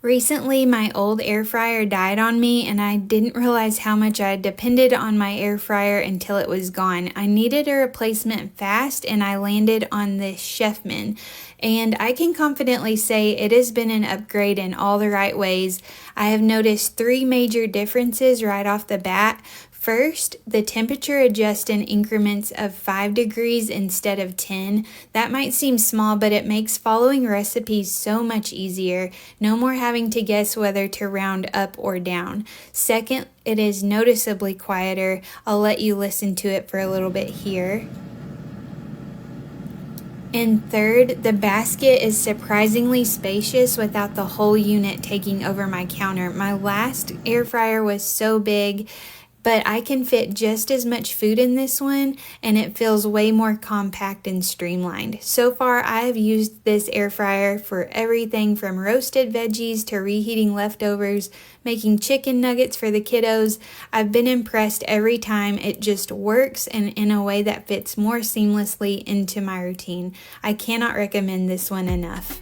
Recently, my old air fryer died on me, and I didn't realize how much I depended on my air fryer until it was gone. I needed a replacement fast, and I landed on this Chefman. And I can confidently say it has been an upgrade in all the right ways. I have noticed 3 major differences right off the bat. First, the temperature adjusts in increments of 5 degrees instead of 10. That might seem small, but it makes following recipes so much easier. No more having to guess whether to round up or down. Second, it is noticeably quieter. I'll let you listen to it for a little bit here. And third, the basket is surprisingly spacious without the whole unit taking over my counter. My last air fryer was so big, but I can fit just as much food in this one, and it feels way more compact and streamlined. So far, I have used this air fryer for everything from roasted veggies to reheating leftovers, making chicken nuggets for the kiddos. I've been impressed every time. It just works and in a way that fits more seamlessly into my routine. I cannot recommend this one enough.